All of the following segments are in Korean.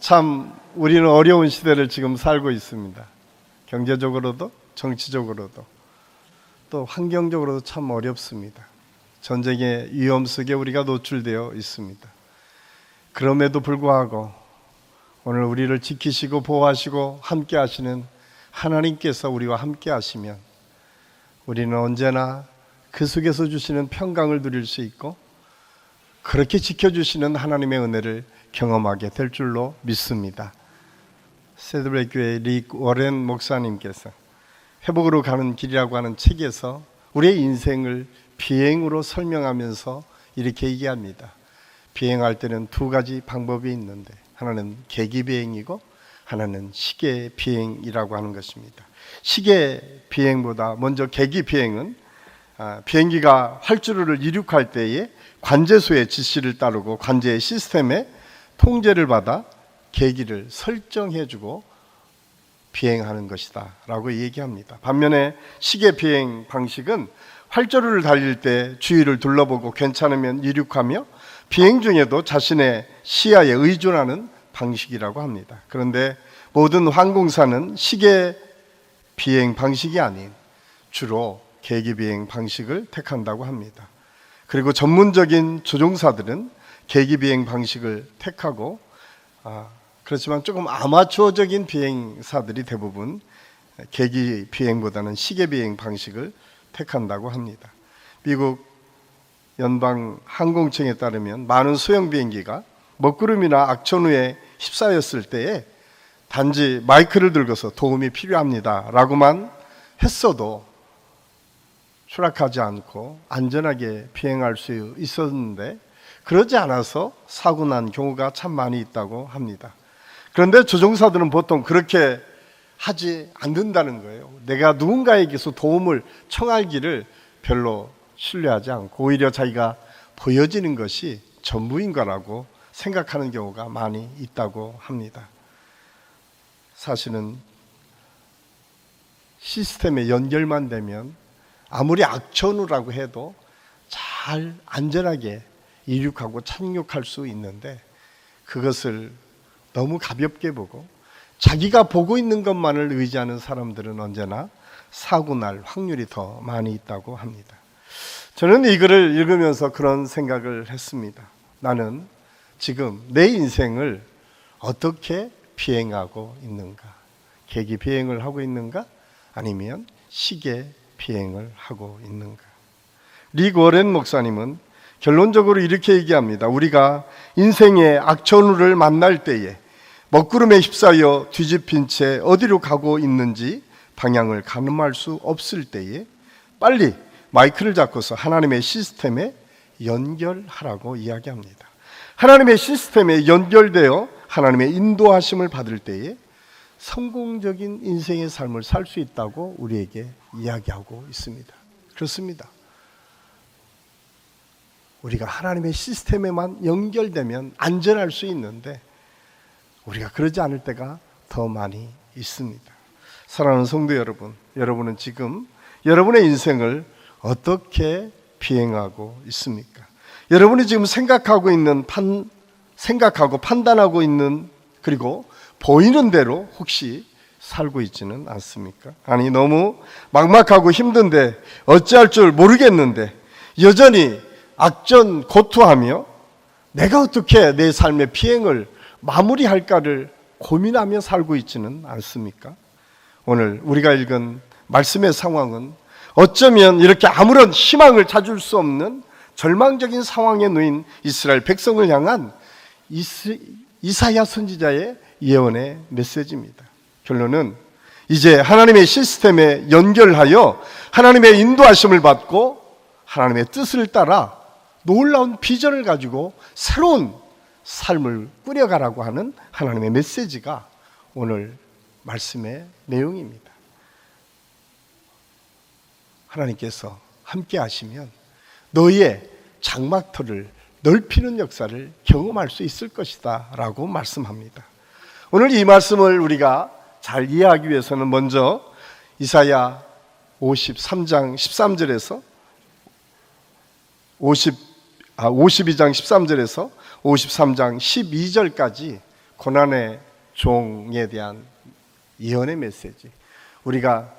참 우리는 어려운 시대를 지금 살고 있습니다. 경제적으로도 정치적으로도 또 환경적으로도 참 어렵습니다. 전쟁의 위험 속에 우리가 노출되어 있습니다. 그럼에도 불구하고 오늘 우리를 지키시고 보호하시고 함께 하시는 하나님께서 우리와 함께 하시면 우리는 언제나 그 속에서 주시는 평강을 누릴 수 있고 그렇게 지켜주시는 하나님의 은혜를 경험하게 될 줄로 믿습니다. 세드브레이크 교회 릭 워렌 목사님께서 회복으로 가는 길이라고 하는 책에서 우리의 인생을 비행으로 설명하면서 이렇게 얘기합니다. 비행할 때는 두 가지 방법이 있는데 하나는 계기 비행이고 하나는 시계 비행이라고 하는 것입니다. 시계 비행보다 먼저 계기 비행은 비행기가 활주로를 이륙할 때에 관제소의 지시를 따르고 관제의 시스템에 통제를 받아 계기를 설정해주고 비행하는 것이다 라고 얘기합니다. 반면에 시계 비행 방식은 활주로를 달릴 때 주위를 둘러보고 괜찮으면 이륙하며 비행 중에도 자신의 시야에 의존하는 방식이라고 합니다. 그런데 모든 항공사는 시계 비행 방식이 아닌 주로 계기 비행 방식을 택한다고 합니다. 그리고 전문적인 조종사들은 계기 비행 방식을 택하고 그렇지만 조금 아마추어적인 비행사들이 대부분 계기 비행보다는 시계 비행 방식을 택한다고 합니다. 미국 연방 항공청에 따르면 많은 소형 비행기가 먹구름이나 악천후에 휩싸였을 때에 단지 마이크를 들고서 도움이 필요합니다 라고만 했어도 추락하지 않고 안전하게 비행할 수 있었는데 그러지 않아서 사고 난 경우가 참 많이 있다고 합니다. 그런데 조종사들은 보통 그렇게 하지 않는다는 거예요. 내가 누군가에게서 도움을 청하기를 별로 신뢰하지 않고 오히려 자기가 보여지는 것이 전부인 거라고 생각하는 경우가 많이 있다고 합니다. 사실은 시스템에 연결만 되면 아무리 악천후라고 해도 잘 안전하게 이륙하고 착륙할 수 있는데 그것을 너무 가볍게 보고 자기가 보고 있는 것만을 의지하는 사람들은 언제나 사고 날 확률이 더 많이 있다고 합니다. 저는 이 글을 읽으면서 그런 생각을 했습니다. 나는 지금 내 인생을 어떻게 비행하고 있는가? 계기 비행을 하고 있는가? 아니면 시계 비행을 하고 있는가? 릭 워렌 목사님은 결론적으로 이렇게 얘기합니다. 우리가 인생의 악천후를 만날 때에 먹구름에 휩싸여 뒤집힌 채 어디로 가고 있는지 방향을 가늠할 수 없을 때에 빨리 마이크를 잡고서 하나님의 시스템에 연결하라고 이야기합니다. 하나님의 시스템에 연결되어 하나님의 인도하심을 받을 때에 성공적인 인생의 삶을 살 수 있다고 우리에게 이야기하고 있습니다. 그렇습니다. 우리가 하나님의 시스템에만 연결되면 안전할 수 있는데 우리가 그러지 않을 때가 더 많이 있습니다. 사랑하는 성도 여러분, 여러분은 지금 여러분의 인생을 어떻게 비행하고 있습니까? 여러분이 지금 생각하고 판단하고 있는 그리고 보이는 대로 혹시 살고 있지는 않습니까? 아니 너무 막막하고 힘든데 어찌할 줄 모르겠는데 여전히 악전고투하며 내가 어떻게 내 삶의 비행을 마무리할까를 고민하며 살고 있지는 않습니까? 오늘 우리가 읽은 말씀의 상황은 어쩌면 이렇게 아무런 희망을 찾을 수 없는 절망적인 상황에 놓인 이스라엘 백성을 향한 이사야 선지자의 예언의 메시지입니다. 결론은 이제 하나님의 시스템에 연결하여 하나님의 인도하심을 받고 하나님의 뜻을 따라 놀라운 비전을 가지고 새로운 삶을 꾸려가라고 하는 하나님의 메시지가 오늘 말씀의 내용입니다. 하나님께서 함께 하시면 너희의 장막터를 넓히는 역사를 경험할 수 있을 것이다 라고 말씀합니다. 오늘 이 말씀을 우리가 잘 이해하기 위해서는 먼저 이사야 53장 13절에서 52장 13절에서 53장 12절까지 고난의 종에 대한 예언의 메시지. 우리가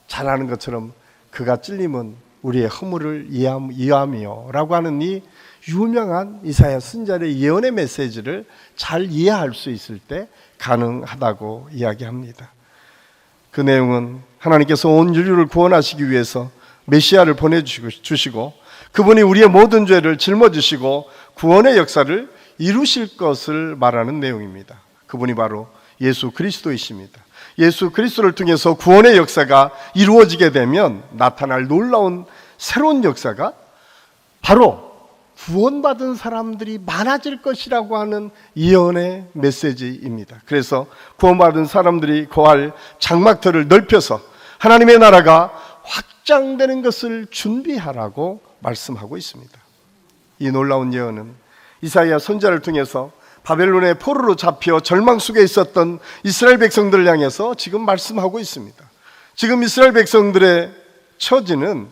잘 아는 것처럼 그가 찔림은 우리의 허물을 이해하며 라고 하는 이 유명한 이사야 선지자의 예언의 메시지를 잘 이해할 수 있을 때 가능하다고 이야기합니다. 그 내용은 하나님께서 온 인류를 구원하시기 위해서 메시아를 보내주시고 그분이 우리의 모든 죄를 짊어지시고 구원의 역사를 이루실 것을 말하는 내용입니다. 그분이 바로 예수 그리스도이십니다. 예수 그리스도를 통해서 구원의 역사가 이루어지게 되면 나타날 놀라운 새로운 역사가 바로 구원받은 사람들이 많아질 것이라고 하는 예언의 메시지입니다. 그래서 구원받은 사람들이 거할 장막터를 넓혀서 하나님의 나라가 확장되는 것을 준비하라고 말씀하고 있습니다. 이 놀라운 예언은 이사야 선지자를 통해서 바벨론의 포로로 잡혀 절망 속에 있었던 이스라엘 백성들을 향해서 지금 말씀하고 있습니다. 지금 이스라엘 백성들의 처지는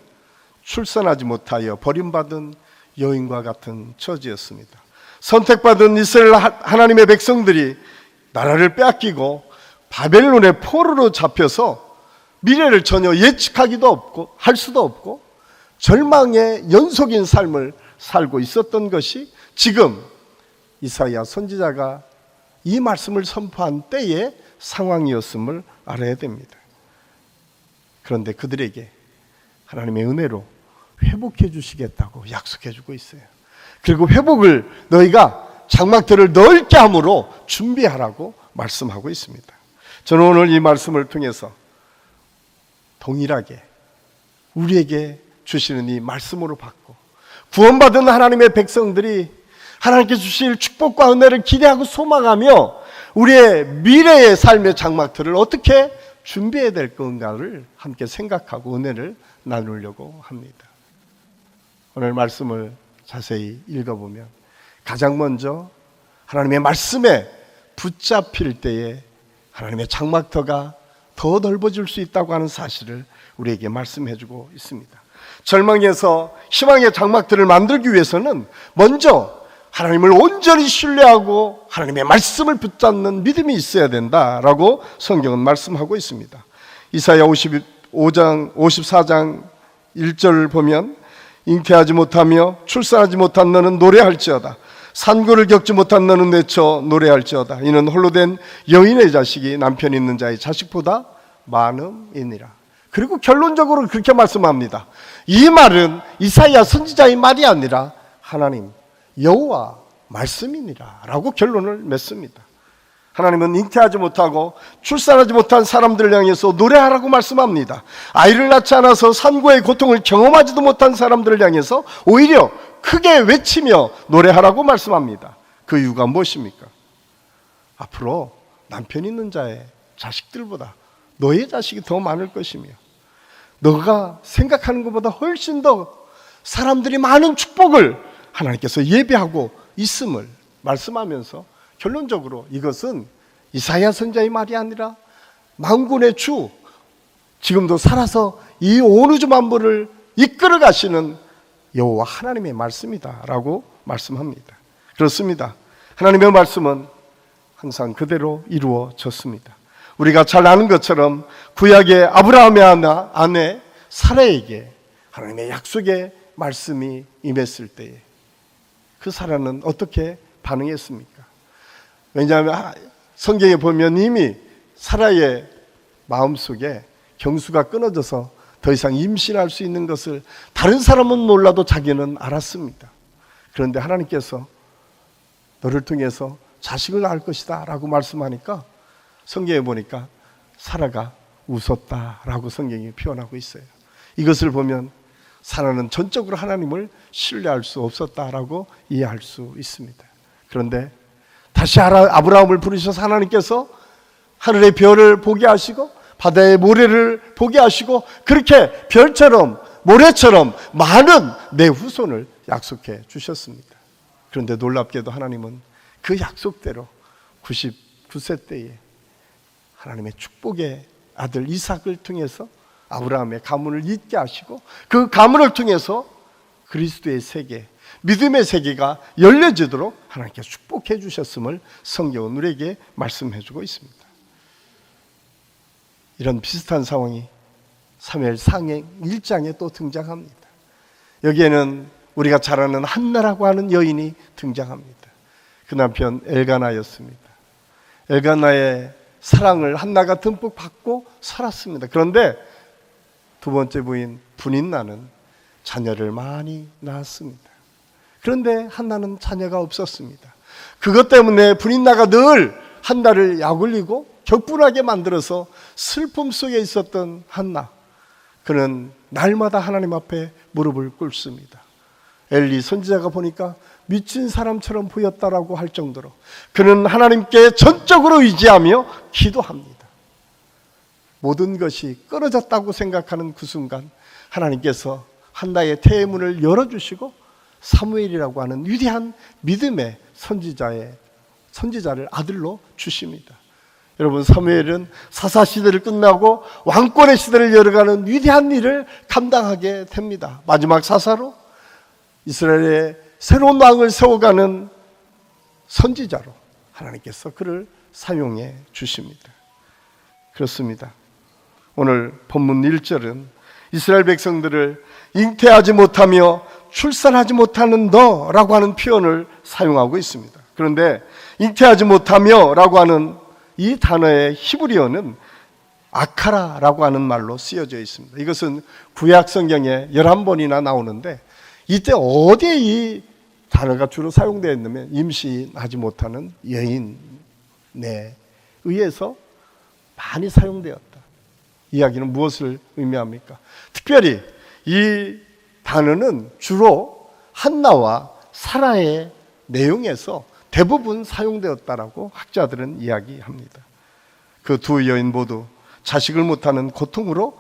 출산하지 못하여 버림받은 여인과 같은 처지였습니다. 선택받은 이스라엘 하나님의 백성들이 나라를 빼앗기고 바벨론의 포로로 잡혀서 미래를 전혀 예측하기도 없고 할 수도 없고 절망의 연속인 삶을 살고 있었던 것이 지금 이사야 선지자가 이 말씀을 선포한 때의 상황이었음을 알아야 됩니다. 그런데 그들에게 하나님의 은혜로 회복해 주시겠다고 약속해 주고 있어요. 그리고 회복을 너희가 장막들을 넓게 함으로 준비하라고 말씀하고 있습니다. 저는 오늘 이 말씀을 통해서 동일하게 우리에게 주시는 이 말씀으로 받고 구원받은 하나님의 백성들이 하나님께 주실 축복과 은혜를 기대하고 소망하며 우리의 미래의 삶의 장막들을 어떻게 준비해야 될 건가를 함께 생각하고 은혜를 나누려고 합니다. 오늘 말씀을 자세히 읽어보면 가장 먼저 하나님의 말씀에 붙잡힐 때에 하나님의 장막터가 더 넓어질 수 있다고 하는 사실을 우리에게 말씀해주고 있습니다. 절망에서 희망의 장막들을 만들기 위해서는 먼저 하나님을 온전히 신뢰하고 하나님의 말씀을 붙잡는 믿음이 있어야 된다라고 성경은 말씀하고 있습니다. 이사야 54장 1절을 보면 잉태하지 못하며 출산하지 못한 너는 노래할지어다. 산고를 겪지 못한 너는 외쳐 노래할지어다. 이는 홀로 된 여인의 자식이 남편 있는 자의 자식보다 많음이니라. 그리고 결론적으로 그렇게 말씀합니다. 이 말은 이사야 선지자의 말이 아니라 하나님 여호와 말씀이니라 라고 결론을 맺습니다. 하나님은 잉태하지 못하고 출산하지 못한 사람들을 향해서 노래하라고 말씀합니다. 아이를 낳지 않아서 산고의 고통을 경험하지도 못한 사람들을 향해서 오히려 크게 외치며 노래하라고 말씀합니다. 그 이유가 무엇입니까? 앞으로 남편 있는 자의 자식들보다 너의 자식이 더 많을 것이며 너가 생각하는 것보다 훨씬 더 사람들이 많은 축복을 하나님께서 예비하고 있음을 말씀하면서 결론적으로 이것은 이사야 선지자의 말이 아니라 만군의 주, 지금도 살아서 이 온 우주 만물을 이끌어 가시는 여호와 하나님의 말씀이다라고 말씀합니다. 그렇습니다. 하나님의 말씀은 항상 그대로 이루어졌습니다. 우리가 잘 아는 것처럼 구약의 아브라함의 아내 사라에게 하나님의 약속의 말씀이 임했을 때에 그 사라는 어떻게 반응했습니까? 왜냐하면 성경에 보면 이미 사라의 마음속에 경수가 끊어져서 더 이상 임신할 수 있는 것을 다른 사람은 몰라도 자기는 알았습니다. 그런데 하나님께서 너를 통해서 자식을 낳을 것이다 라고 말씀하니까 성경에 보니까 사라가 웃었다라고 성경이 표현하고 있어요. 이것을 보면 사라는 전적으로 하나님을 신뢰할 수 없었다라고 이해할 수 있습니다. 그런데 다시 아브라함을 부르셔서 하나님께서 하늘의 별을 보게 하시고 바다의 모래를 보게 하시고 그렇게 별처럼 모래처럼 많은 내 후손을 약속해 주셨습니다. 그런데 놀랍게도 하나님은 그 약속대로 99세 때에 하나님의 축복의 아들 이삭을 통해서 아브라함의 가문을 잇게 하시고 그 가문을 통해서 그리스도의 세계, 믿음의 세계가 열려지도록 하나님께서 축복해 주셨음을 성경은 우리에게 말씀해 주고 있습니다. 이런 비슷한 상황이 사무엘 상행 1장에 또 등장합니다. 여기에는 우리가 잘 아는 한나라고 하는 여인이 등장합니다. 그 남편 엘가나였습니다. 엘가나의 사랑을 한나가 듬뿍 받고 살았습니다. 그런데 두 번째 부인 브닌나는 자녀를 많이 낳았습니다. 그런데 한나는 자녀가 없었습니다. 그것 때문에 브닌나가 늘 한나를 약올리고 격분하게 만들어서 슬픔 속에 있었던 한나, 그는 날마다 하나님 앞에 무릎을 꿇습니다. 엘리 선지자가 보니까 미친 사람처럼 보였다라고 할 정도로 그는 하나님께 전적으로 의지하며 기도합니다. 모든 것이 끊어졌다고 생각하는 그 순간 하나님께서 한나의 태의 문을 열어주시고 사무엘이라고 하는 위대한 믿음의 선지자를 아들로 주십니다. 여러분, 사무엘은 사사시대를 끝나고 왕권의 시대를 열어가는 위대한 일을 감당하게 됩니다. 마지막 사사로 이스라엘의 새로운 왕을 세워가는 선지자로 하나님께서 그를 사용해 주십니다. 그렇습니다. 오늘 본문 1절은 이스라엘 백성들을 잉태하지 못하며 출산하지 못하는 너라고 하는 표현을 사용하고 있습니다. 그런데 잉태하지 못하며 라고 하는 이 단어의 히브리어는 아카라라고 하는 말로 쓰여져 있습니다. 이것은 구약 성경에 11번이나 나오는데 이때 어디에 이 단어가 주로 사용되어 있냐면 임신하지 못하는 여인에 의해서 많이 사용되었다. 이야기는 무엇을 의미합니까? 특별히 이 단어는 주로 한나와 사라의 내용에서 대부분 사용되었다라고 학자들은 이야기합니다. 그 두 여인 모두 자식을 못하는 고통으로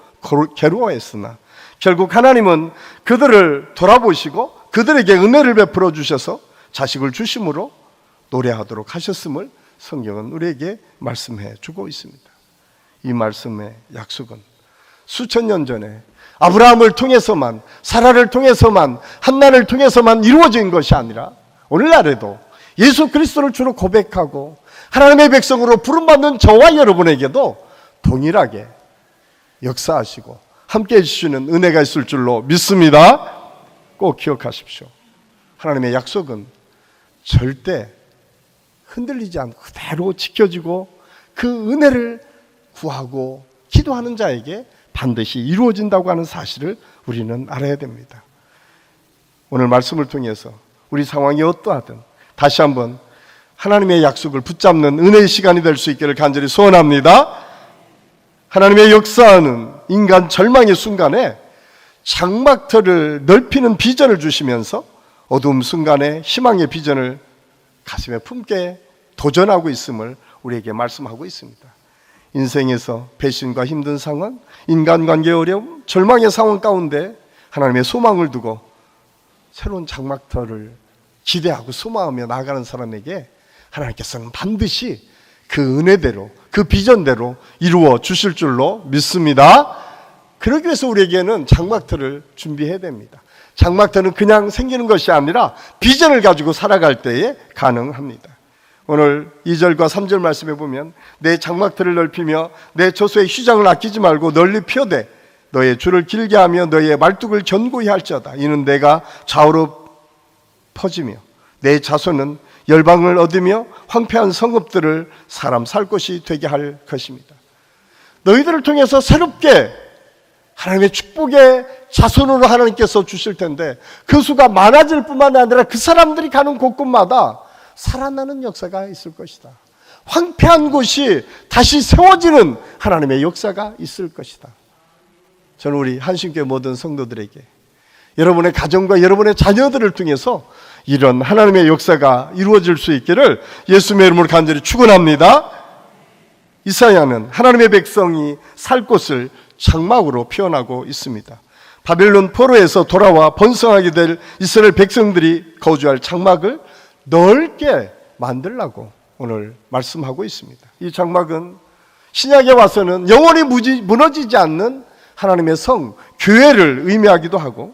괴로워했으나 결국 하나님은 그들을 돌아보시고 그들에게 은혜를 베풀어 주셔서 자식을 주심으로 노래하도록 하셨음을 성경은 우리에게 말씀해 주고 있습니다. 이 말씀의 약속은 수천 년 전에 아브라함을 통해서만, 사라를 통해서만, 한나를 통해서만 이루어진 것이 아니라 오늘날에도 예수 그리스도를 주로 고백하고 하나님의 백성으로 부름받는 저와 여러분에게도 동일하게 역사하시고 함께해 주시는 은혜가 있을 줄로 믿습니다. 꼭 기억하십시오. 하나님의 약속은 절대 흔들리지 않고 그대로 지켜지고 그 은혜를 구하고 기도하는 자에게 반드시 이루어진다고 하는 사실을 우리는 알아야 됩니다. 오늘 말씀을 통해서 우리 상황이 어떠하든 다시 한번 하나님의 약속을 붙잡는 은혜의 시간이 될 수 있기를 간절히 소원합니다. 하나님의 역사는 인간 절망의 순간에 장막터를 넓히는 비전을 주시면서 어두움 순간에 희망의 비전을 가슴에 품게 도전하고 있음을 우리에게 말씀하고 있습니다. 인생에서 배신과 힘든 상황, 인간관계의 어려움, 절망의 상황 가운데 하나님의 소망을 두고 새로운 장막터를 기대하고 소망하며 나아가는 사람에게 하나님께서는 반드시 그 은혜대로, 그 비전대로 이루어 주실 줄로 믿습니다. 그러기 위해서 우리에게는 장막터를 준비해야 됩니다. 장막터는 그냥 생기는 것이 아니라 비전을 가지고 살아갈 때에 가능합니다. 오늘 2절과 3절 말씀에 보면 내 장막터를 넓히며 내 저소의 휘장을 아끼지 말고 널리 펴되 너의 줄을 길게 하며 너의 말뚝을 견고히 할지어다. 이는 내가 좌우로 퍼지며 내 자손은 열방을 얻으며 황폐한 성읍들을 사람 살 곳이 되게 할 것입니다. 너희들을 통해서 새롭게 하나님의 축복의 자손으로 하나님께서 주실 텐데 그 수가 많아질 뿐만 아니라 그 사람들이 가는 곳곳마다 살아나는 역사가 있을 것이다. 황폐한 곳이 다시 세워지는 하나님의 역사가 있을 것이다. 저는 우리 한신교회 모든 성도들에게 여러분의 가정과 여러분의 자녀들을 통해서 이런 하나님의 역사가 이루어질 수 있기를 예수님의 이름으로 간절히 축원합니다. 이사야는 하나님의 백성이 살 곳을 장막으로 표현하고 있습니다. 바벨론 포로에서 돌아와 번성하게 될 이스라엘 백성들이 거주할 장막을 넓게 만들라고 오늘 말씀하고 있습니다. 이 장막은 신약에 와서는 영원히 무너지지 않는 하나님의 성, 교회를 의미하기도 하고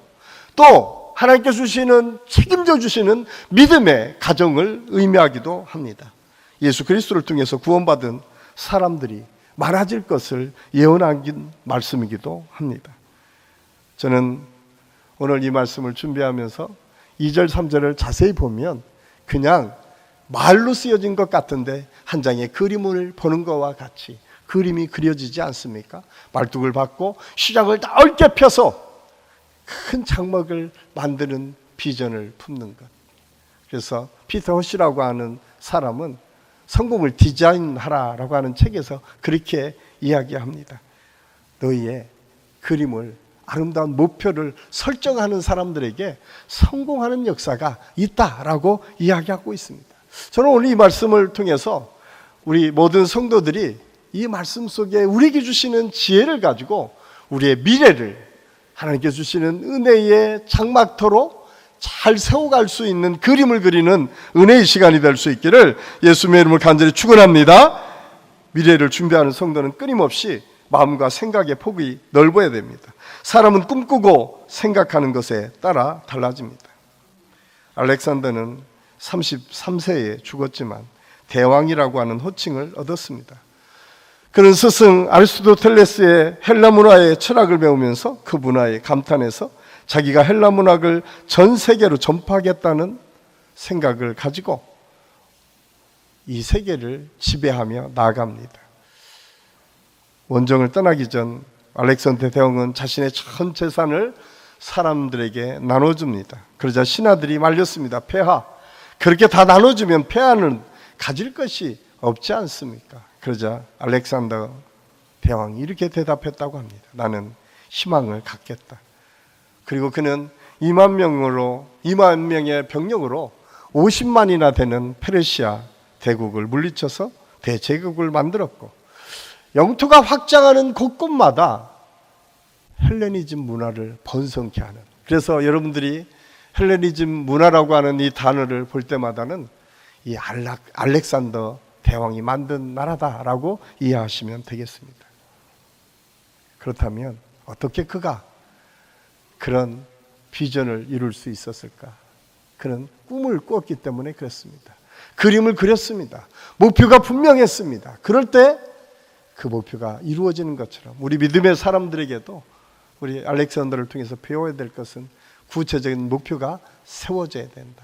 또 하나님께 주시는, 책임져 주시는 믿음의 가정을 의미하기도 합니다. 예수 그리스도를 통해서 구원받은 사람들이 많아질 것을 예언한 말씀이기도 합니다. 저는 오늘 이 말씀을 준비하면서 2절 3절을 자세히 보면 그냥 말로 쓰여진 것 같은데 한 장의 그림을 보는 것과 같이 그림이 그려지지 않습니까? 말뚝을 받고 시장을 넓게 펴서 큰 장막을 만드는 비전을 품는 것. 그래서 피터 허시라고 하는 사람은 성공을 디자인하라라고 하는 책에서 그렇게 이야기합니다. 너희의 그림을, 아름다운 목표를 설정하는 사람들에게 성공하는 역사가 있다라고 이야기하고 있습니다. 저는 오늘 이 말씀을 통해서 우리 모든 성도들이 이 말씀 속에 우리에게 주시는 지혜를 가지고 우리의 미래를 하나님께 주시는 은혜의 장막터로 잘 세워갈 수 있는 그림을 그리는 은혜의 시간이 될 수 있기를 예수님의 이름을 간절히 축원합니다. 미래를 준비하는 성도는 끊임없이 마음과 생각의 폭이 넓어야 됩니다. 사람은 꿈꾸고 생각하는 것에 따라 달라집니다. 알렉산더는 33세에 죽었지만 대왕이라고 하는 호칭을 얻었습니다. 그는 스승 아리스토텔레스의 헬라 문화의 철학을 배우면서 그 문화에 감탄해서 자기가 헬라 문학을 전 세계로 전파하겠다는 생각을 가지고 이 세계를 지배하며 나아갑니다. 원정을 떠나기 전 알렉산더 대왕은 자신의 전 재산을 사람들에게 나눠줍니다. 그러자 신하들이 말렸습니다. 폐하, 그렇게 다 나눠주면 폐하는 가질 것이 없지 않습니까? 그러자 알렉산더 대왕이 이렇게 대답했다고 합니다. 나는 희망을 갖겠다. 그리고 그는 2만 명의 병력으로 50만이나 되는 페르시아 대국을 물리쳐서 대제국을 만들었고, 영토가 확장하는 곳곳마다 헬레니즘 문화를 번성케 하는, 그래서 여러분들이 헬레니즘 문화라고 하는 이 단어를 볼 때마다는 이 알렉산더 대왕이 만든 나라다라고 이해하시면 되겠습니다. 그렇다면 어떻게 그가 그런 비전을 이룰 수 있었을까? 그는 꿈을 꾸었기 때문에 그랬습니다. 그림을 그렸습니다. 목표가 분명했습니다. 그럴 때 그 목표가 이루어지는 것처럼 우리 믿음의 사람들에게도 우리 알렉산더를 통해서 배워야 될 것은 구체적인 목표가 세워져야 된다.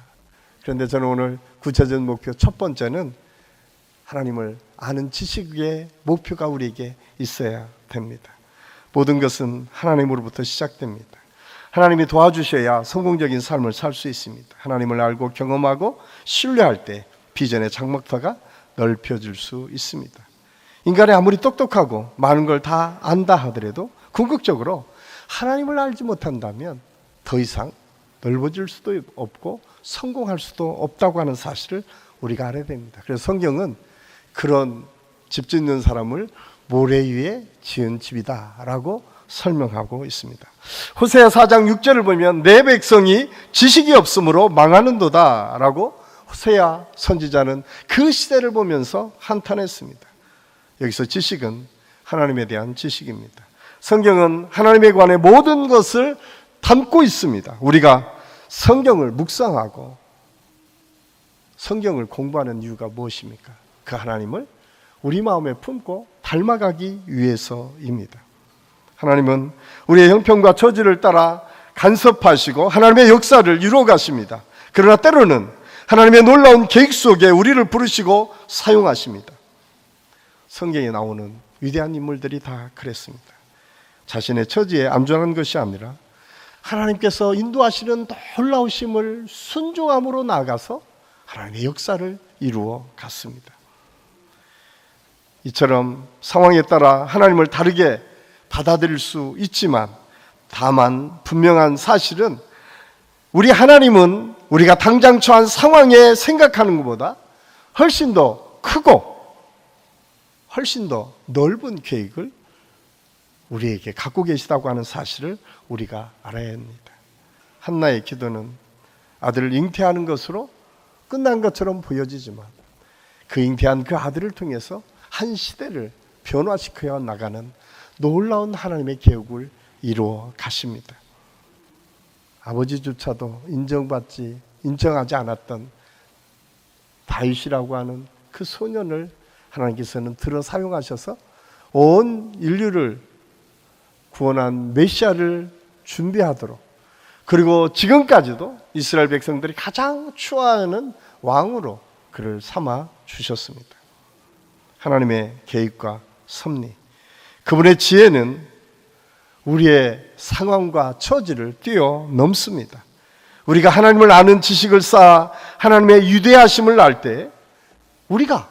그런데 저는 오늘 구체적인 목표 첫 번째는 하나님을 아는 지식의 목표가 우리에게 있어야 됩니다. 모든 것은 하나님으로부터 시작됩니다. 하나님이 도와주셔야 성공적인 삶을 살 수 있습니다. 하나님을 알고 경험하고 신뢰할 때 비전의 장막터가 넓혀질 수 있습니다. 인간이 아무리 똑똑하고 많은 걸 다 안다 하더라도 궁극적으로 하나님을 알지 못한다면 더 이상 넓어질 수도 없고 성공할 수도 없다고 하는 사실을 우리가 알아야 됩니다. 그래서 성경은 그런 집 짓는 사람을 모래 위에 지은 집이다라고 설명하고 있습니다. 호세아 4장 6절을 보면 내 백성이 지식이 없으므로 망하는도다라고 호세아 선지자는 그 시대를 보면서 한탄했습니다. 여기서 지식은 하나님에 대한 지식입니다. 성경은 하나님에 관해 모든 것을 담고 있습니다. 우리가 성경을 묵상하고 성경을 공부하는 이유가 무엇입니까? 그 하나님을 우리 마음에 품고 닮아가기 위해서입니다. 하나님은 우리의 형편과 처지를 따라 간섭하시고 하나님의 역사를 이루어 가십니다. 그러나 때로는 하나님의 놀라운 계획 속에 우리를 부르시고 사용하십니다. 성경에 나오는 위대한 인물들이 다 그랬습니다. 자신의 처지에 안주하는 것이 아니라 하나님께서 인도하시는 놀라우심을 순종함으로 나아가서 하나님의 역사를 이루어 갔습니다. 이처럼 상황에 따라 하나님을 다르게 받아들일 수 있지만 다만 분명한 사실은 우리 하나님은 우리가 당장 처한 상황에 생각하는 것보다 훨씬 더 크고 훨씬 더 넓은 계획을 우리에게 갖고 계시다고 하는 사실을 우리가 알아야 합니다. 한나의 기도는 아들을 잉태하는 것으로 끝난 것처럼 보여지지만 그 잉태한 그 아들을 통해서 한 시대를 변화시켜 나가는 놀라운 하나님의 계획을 이루어 가십니다. 아버지조차도 인정하지 않았던 다윗이라고 하는 그 소년을 하나님께서는 들어 사용하셔서 온 인류를 구원한 메시아를 준비하도록, 그리고 지금까지도 이스라엘 백성들이 가장 추구하는 왕으로 그를 삼아 주셨습니다. 하나님의 계획과 섭리, 그분의 지혜는 우리의 상황과 처지를 뛰어넘습니다. 우리가 하나님을 아는 지식을 쌓아 하나님의 위대하심을 알 때 우리가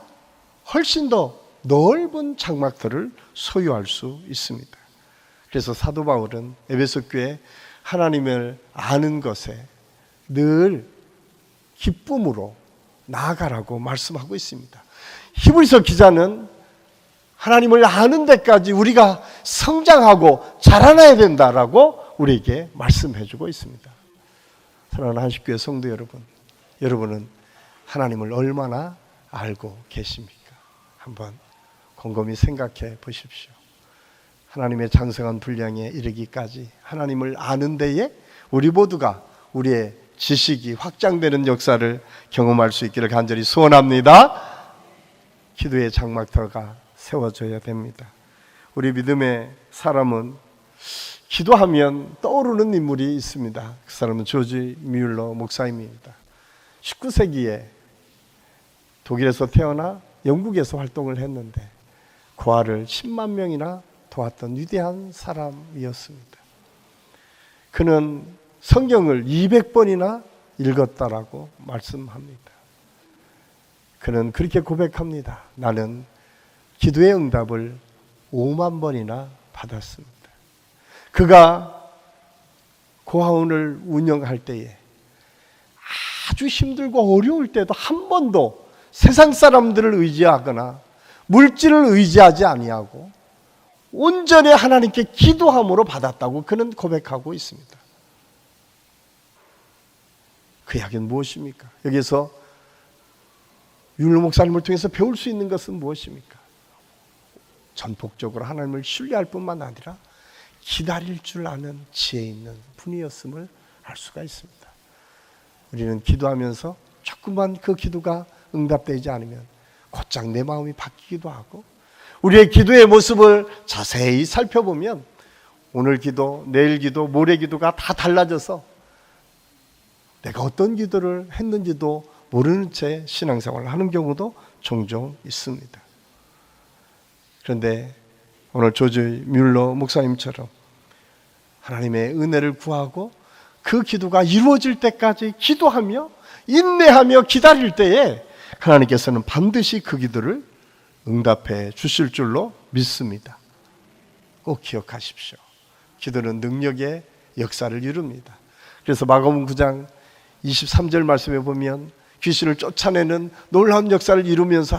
훨씬 더 넓은 장막들을 소유할 수 있습니다. 그래서 사도 바울은 에베소 교회 하나님을 아는 것에 늘 기쁨으로 나아가라고 말씀하고 있습니다. 히브리서 기자는 하나님을 아는 데까지 우리가 성장하고 자라나야 된다라고 우리에게 말씀해주고 있습니다. 사랑하는 한식교회 성도 여러분, 여러분은 하나님을 얼마나 알고 계십니까? 한번 곰곰이 생각해 보십시오. 하나님의 장성한 분량에 이르기까지 하나님을 아는 데에 우리 모두가 우리의 지식이 확장되는 역사를 경험할 수 있기를 간절히 소원합니다. 기도의 장막터가 세워져야 됩니다. 우리 믿음의 사람은 기도하면 떠오르는 인물이 있습니다. 그 사람은 조지 뮬러 목사님입니다. 19세기에 독일에서 태어나 영국에서 활동을 했는데 고아를 10만 명이나 도왔던 위대한 사람이었습니다. 그는 성경을 200번이나 읽었다라고 말씀합니다. 그는 그렇게 고백합니다. 나는 기도의 응답을 5만 번이나 받았습니다. 그가 고아원을 운영할 때에 아주 힘들고 어려울 때도 한 번도 세상 사람들을 의지하거나 물질을 의지하지 아니하고 온전히 하나님께 기도함으로 받았다고 그는 고백하고 있습니다. 그 이야기는 무엇입니까? 여기서 율로 목사님을 통해서 배울 수 있는 것은 무엇입니까? 전폭적으로 하나님을 신뢰할 뿐만 아니라 기다릴 줄 아는 지혜 있는 분이었음을 알 수가 있습니다. 우리는 기도하면서 조금만 그 기도가 응답되지 않으면 곧장 내 마음이 바뀌기도 하고, 우리의 기도의 모습을 자세히 살펴보면 오늘 기도, 내일 기도, 모레 기도가 다 달라져서 내가 어떤 기도를 했는지도 모르는 채 신앙생활을 하는 경우도 종종 있습니다. 그런데 오늘 조지 뮬러 목사님처럼 하나님의 은혜를 구하고 그 기도가 이루어질 때까지 기도하며 인내하며 기다릴 때에 하나님께서는 반드시 그 기도를 응답해 주실 줄로 믿습니다. 꼭 기억하십시오. 기도는 능력의 역사를 이룹니다. 그래서 마가복음 9장 23절 말씀에 보면 귀신을 쫓아내는 놀라운 역사를 이루면서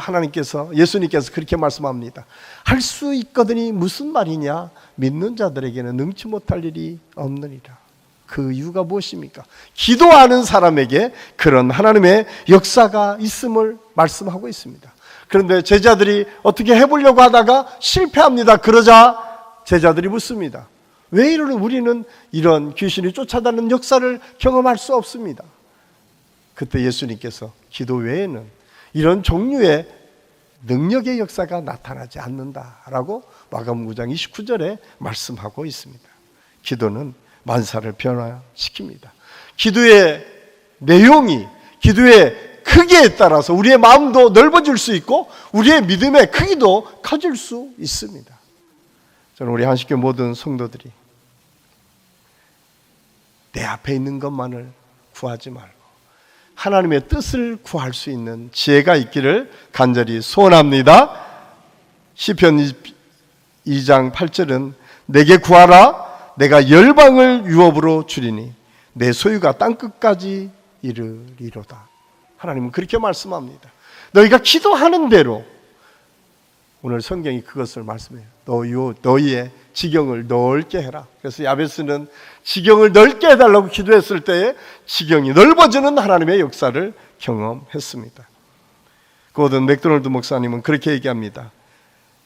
예수님께서 그렇게 말씀합니다. 할 수 있거든이 무슨 말이냐? 믿는 자들에게는 능치 못할 일이 없느니라. 그 이유가 무엇입니까? 기도하는 사람에게 그런 하나님의 역사가 있음을 말씀하고 있습니다. 그런데 제자들이 어떻게 해보려고 하다가 실패합니다. 그러자 제자들이 묻습니다. 왜 우리는 이런 귀신이 쫓아다니는 역사를 경험할 수 없습니다. 그때 예수님께서 기도 외에는 이런 종류의 능력의 역사가 나타나지 않는다라고 마가복음 9장 29절에 말씀하고 있습니다. 기도는 만사를 변화시킵니다. 기도의 내용이 기도의 크기에 따라서 우리의 마음도 넓어질 수 있고 우리의 믿음의 크기도 커질 수 있습니다. 저는 우리 한식교 모든 성도들이 내 앞에 있는 것만을 구하지 말고 하나님의 뜻을 구할 수 있는 지혜가 있기를 간절히 소원합니다. 시편 2장 8절은 내게 구하라 내가 열방을 유업으로 주리니 내 소유가 땅끝까지 이르리로다. 하나님은 그렇게 말씀합니다. 너희가 기도하는 대로, 오늘 성경이 그것을 말씀해요. 너희의 지경을 넓게 해라. 그래서 야베스는 지경을 넓게 해달라고 기도했을 때에 지경이 넓어지는 하나님의 역사를 경험했습니다. 고든 맥도널드 목사님은 그렇게 얘기합니다.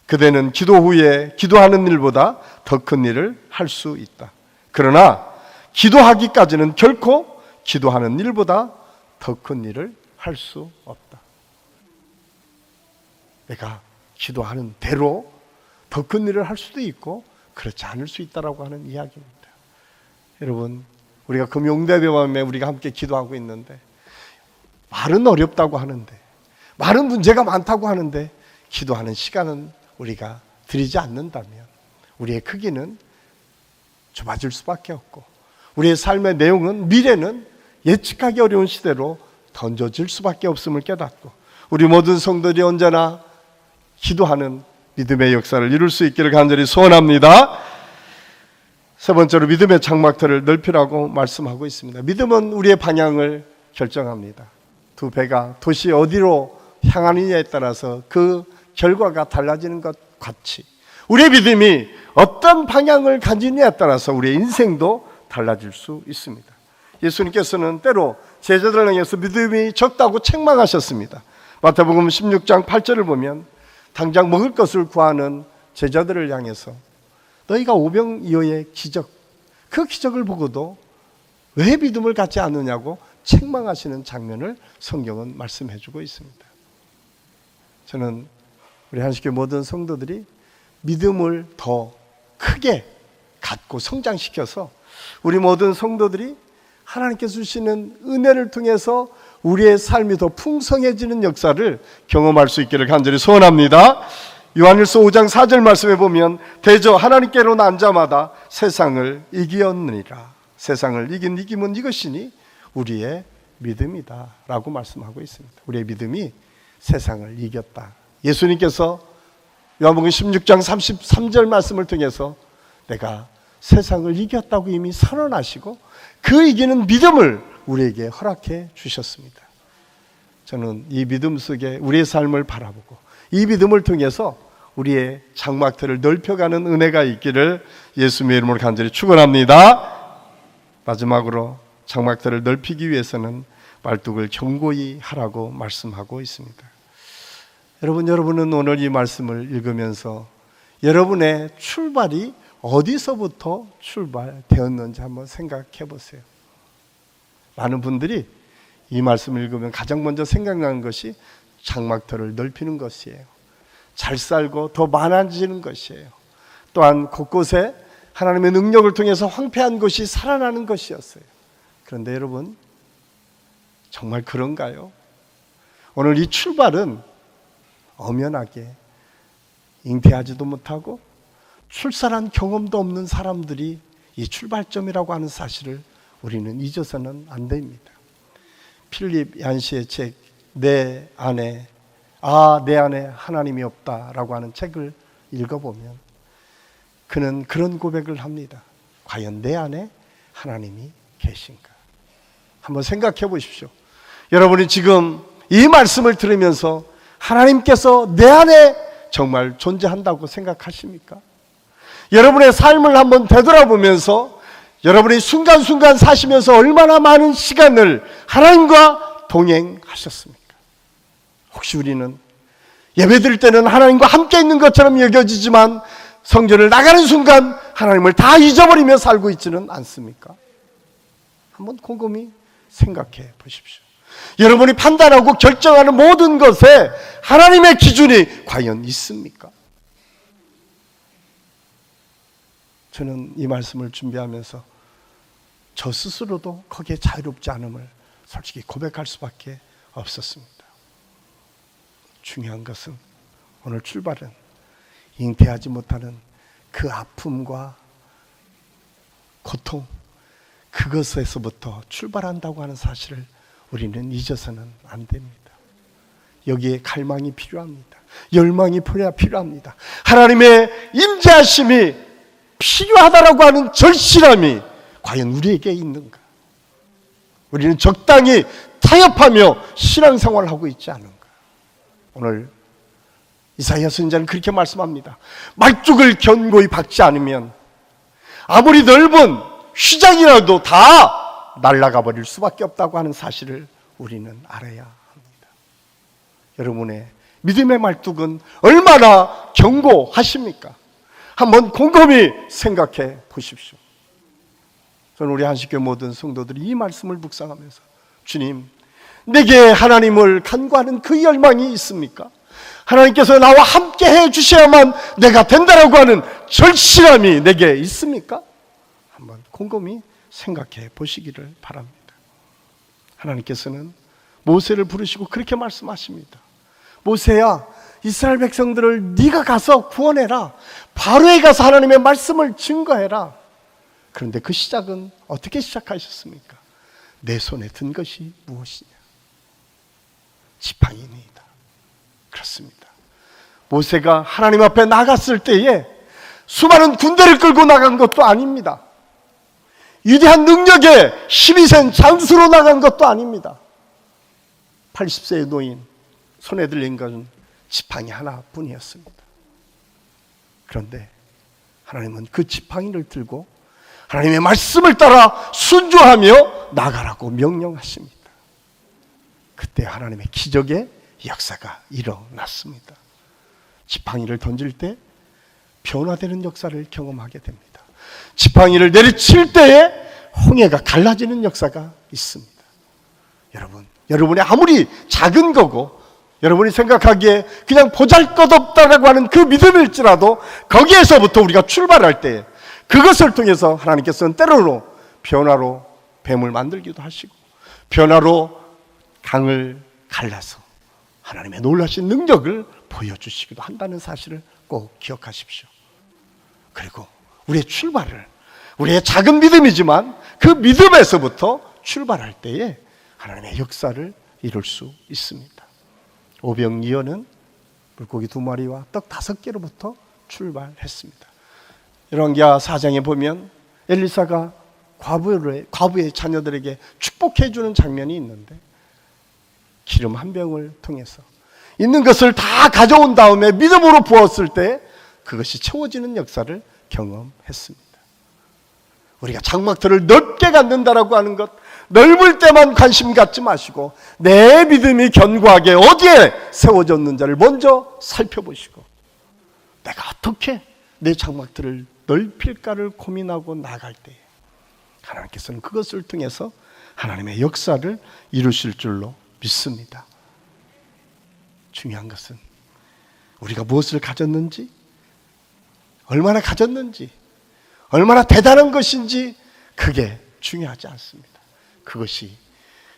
그대는 기도 후에 기도하는 일보다 더 큰 일을 할 수 있다. 그러나 기도하기까지는 결코 기도하는 일보다 더 큰 일을 할 수 없다. 내가 기도하는 대로 더 큰 일을 할 수도 있고 그렇지 않을 수 있다라고 하는 이야기입니다. 여러분, 우리가 금용대교회에 우리가 함께 기도하고 있는데 말은 어렵다고 하는데, 말은 문제가 많다고 하는데 기도하는 시간은 우리가 드리지 않는다면 우리의 크기는 좁아질 수밖에 없고, 우리의 삶의 내용은, 미래는 예측하기 어려운 시대로 던져질 수밖에 없음을 깨닫고, 우리 모든 성도들이 언제나 기도하는 믿음의 역사를 이룰 수 있기를 간절히 소원합니다. 세 번째로 믿음의 장막터를 넓히라고 말씀하고 있습니다. 믿음은 우리의 방향을 결정합니다. 두 배가 도시 어디로 향하느냐에 따라서 그 결과가 달라지는 것 같이 우리의 믿음이 어떤 방향을 가지느냐에 따라서 우리의 인생도 달라질 수 있습니다. 예수님께서는 때로 제자들을 향해서 믿음이 적다고 책망하셨습니다. 마태복음 16장 8절을 보면 당장 먹을 것을 구하는 제자들을 향해서 너희가 오병이어의 기적, 그 기적을 보고도 왜 믿음을 갖지 않느냐고 책망하시는 장면을 성경은 말씀해 주고 있습니다. 저는 우리 한식교회 모든 성도들이 믿음을 더 크게 갖고 성장시켜서 우리 모든 성도들이 하나님께서 주시는 은혜를 통해서 우리의 삶이 더 풍성해지는 역사를 경험할 수 있기를 간절히 소원합니다. 요한일서 5장 4절 말씀에 보면 대저 하나님께로 난 자마다 세상을 이기었느니라. 세상을 이긴 이김은 이것이니 우리의 믿음이다 라고 말씀하고 있습니다. 우리의 믿음이 세상을 이겼다. 예수님께서 요한복음 16장 33절 말씀을 통해서 내가 세상을 이겼다고 이미 선언하시고 그 이기는 믿음을 우리에게 허락해 주셨습니다. 저는 이 믿음 속에 우리의 삶을 바라보고 이 믿음을 통해서 우리의 장막터를 넓혀가는 은혜가 있기를 예수님의 이름으로 간절히 축원합니다. 마지막으로 장막터를 넓히기 위해서는 말뚝을 견고히 하라고 말씀하고 있습니다. 여러분은 오늘 이 말씀을 읽으면서 여러분의 출발이 어디서부터 출발되었는지 한번 생각해 보세요. 많은 분들이 이 말씀을 읽으면 가장 먼저 생각나는 것이 장막터를 넓히는 것이에요. 잘 살고 더 많아지는 것이에요. 또한 곳곳에 하나님의 능력을 통해서 황폐한 것이 살아나는 것이었어요. 그런데 여러분, 정말 그런가요? 오늘 이 출발은 엄연하게 잉태하지도 못하고 출산한 경험도 없는 사람들이 이 출발점이라고 하는 사실을 우리는 잊어서는 안 됩니다. 필립 얀시의 책 내 안에 하나님이 없다라고 하는 책을 읽어보면 그는 그런 고백을 합니다. 과연 내 안에 하나님이 계신가? 한번 생각해 보십시오. 여러분이 지금 이 말씀을 들으면서 하나님께서 내 안에 정말 존재한다고 생각하십니까? 여러분의 삶을 한번 되돌아보면서 여러분이 순간순간 사시면서 얼마나 많은 시간을 하나님과 동행하셨습니까? 혹시 우리는 예배드릴 때는 하나님과 함께 있는 것처럼 여겨지지만 성전을 나가는 순간 하나님을 다 잊어버리며 살고 있지는 않습니까? 한번 곰곰이 생각해 보십시오. 여러분이 판단하고 결정하는 모든 것에 하나님의 기준이 과연 있습니까? 저는 이 말씀을 준비하면서 저 스스로도 거기에 자유롭지 않음을 솔직히 고백할 수밖에 없었습니다. 중요한 것은 오늘 출발은 잉태하지 못하는 그 아픔과 고통, 그것에서부터 출발한다고 하는 사실을 우리는 잊어서는 안 됩니다. 여기에 갈망이 필요합니다. 열망이 필요합니다. 하나님의 임재하심이 필요하다라고 하는 절실함이 과연 우리에게 있는가? 우리는 적당히 타협하며 신앙생활을 하고 있지 않은가? 오늘 이사야 선지자는 그렇게 말씀합니다. 말뚝을 견고히 박지 않으면 아무리 넓은 휘장이라도 다 날아가 버릴 수밖에 없다고 하는 사실을 우리는 알아야 합니다. 여러분의 믿음의 말뚝은 얼마나 견고하십니까? 한번 곰곰이 생각해 보십시오. 저는 우리 한식교회 모든 성도들이 이 말씀을 묵상하면서 주님, 내게 하나님을 간구하는 그 열망이 있습니까? 하나님께서 나와 함께 해주셔야만 내가 된다라고 하는 절실함이 내게 있습니까? 한번 곰곰이 생각해 보시기를 바랍니다. 하나님께서는 모세를 부르시고 그렇게 말씀하십니다. 모세야, 이스라엘 백성들을 네가 가서 구원해라. 바로에 가서 하나님의 말씀을 증거해라. 그런데 그 시작은 어떻게 시작하셨습니까? 내 손에 든 것이 무엇이냐? 지팡이니이다. 그렇습니다. 모세가 하나님 앞에 나갔을 때에 수많은 군대를 끌고 나간 것도 아닙니다. 위대한 능력에 힘이 센 장수로 나간 것도 아닙니다. 80세의 노인, 손에 들린 것은 지팡이 하나뿐이었습니다. 그런데 하나님은 그 지팡이를 들고 하나님의 말씀을 따라 순종하며 나가라고 명령하십니다. 그때 하나님의 기적의 역사가 일어났습니다. 지팡이를 던질 때 변화되는 역사를 경험하게 됩니다. 지팡이를 내리칠 때에 홍해가 갈라지는 역사가 있습니다. 여러분이 아무리 작은 거고 여러분이 생각하기에 그냥 보잘것없다라고 하는 그 믿음일지라도 거기에서부터 우리가 출발할 때 그것을 통해서 하나님께서는 때로는 변화로 뱀을 만들기도 하시고 변화로 강을 갈라서 하나님의 놀라신 능력을 보여주시기도 한다는 사실을 꼭 기억하십시오. 그리고 우리의 출발을, 우리의 작은 믿음이지만 그 믿음에서부터 출발할 때에 하나님의 역사를 이룰 수 있습니다. 오병이어는 물고기 2마리와 떡 5개로부터 출발했습니다. 열왕기하 4장에 보면 엘리사가 과부의 자녀들에게 축복해 주는 장면이 있는데 기름 한 병을 통해서 있는 것을 다 가져온 다음에 믿음으로 부었을 때 그것이 채워지는 역사를 경험했습니다. 우리가 장막틀을 넓게 갖는다라고 하는 것, 넓을 때만 관심 갖지 마시고 내 믿음이 견고하게 어디에 세워졌는지를 먼저 살펴보시고 내가 어떻게 내 장막틀을 넓힐까를 고민하고 나갈 때 하나님께서는 그것을 통해서 하나님의 역사를 이루실 줄로 믿습니다. 중요한 것은 우리가 무엇을 가졌는지, 얼마나 가졌는지, 얼마나 대단한 것인지 그게 중요하지 않습니다. 그것이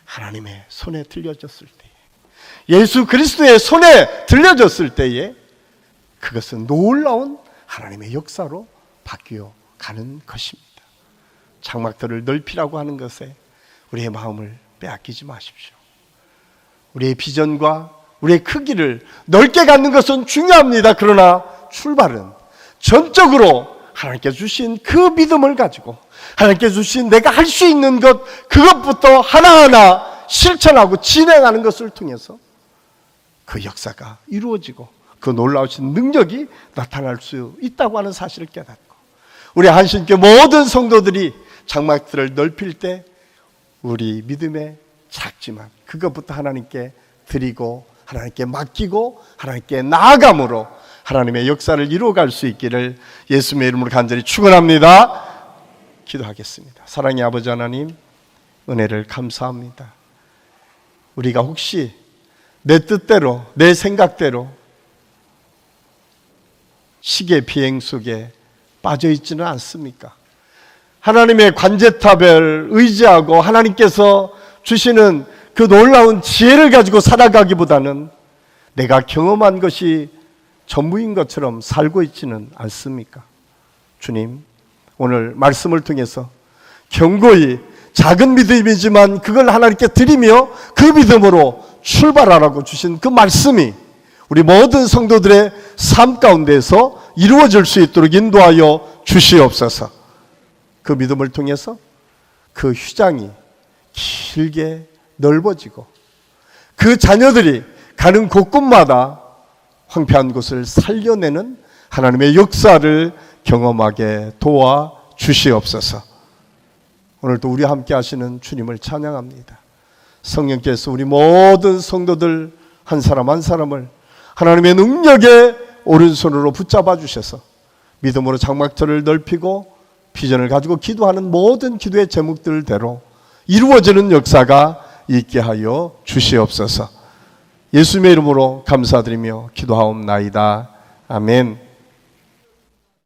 하나님의 손에 들려졌을 때에, 예수 그리스도의 손에 들려졌을 때에 그것은 놀라운 하나님의 역사로 바뀌어 가는 것입니다. 장막들을 넓히라고 하는 것에 우리의 마음을 빼앗기지 마십시오. 우리의 비전과 우리의 크기를 넓게 갖는 것은 중요합니다. 그러나 출발은 전적으로 하나님께 주신 그 믿음을 가지고 하나님께 주신 내가 할 수 있는 것, 그것부터 하나하나 실천하고 진행하는 것을 통해서 그 역사가 이루어지고 그 놀라우신 능력이 나타날 수 있다고 하는 사실을 깨닫고 우리 한신교회 모든 성도들이 장막들을 넓힐 때 우리 믿음에 작지만 그것부터 하나님께 드리고 하나님께 맡기고 하나님께 나아감으로 하나님의 역사를 이루어갈 수 있기를 예수님의 이름으로 간절히 축원합니다. 기도하겠습니다. 사랑의 아버지 하나님, 은혜를 감사합니다. 우리가 혹시 내 뜻대로, 내 생각대로 시계 비행 속에 빠져 있지는 않습니까? 하나님의 관제탑을 의지하고 하나님께서 주시는 그 놀라운 지혜를 가지고 살아가기보다는 내가 경험한 것이 전부인 것처럼 살고 있지는 않습니까? 주님, 오늘 말씀을 통해서 견고히 작은 믿음이지만 그걸 하나님께 드리며 그 믿음으로 출발하라고 주신 그 말씀이 우리 모든 성도들의 삶 가운데서 이루어질 수 있도록 인도하여 주시옵소서. 그 믿음을 통해서 그 휘장이 길게 넓어지고 그 자녀들이 가는 곳곳마다 황폐한 곳을 살려내는 하나님의 역사를 경험하게 도와 주시옵소서. 오늘도 우리와 함께 하시는 주님을 찬양합니다. 성령께서 우리 모든 성도들 한 사람 한 사람을 하나님의 능력의 오른손으로 붙잡아 주셔서 믿음으로 장막틀을 넓히고 비전을 가지고 기도하는 모든 기도의 제목들대로 이루어지는 역사가 있게 하여 주시옵소서. 예수님의 이름으로 감사드리며 기도하옵나이다. 아멘.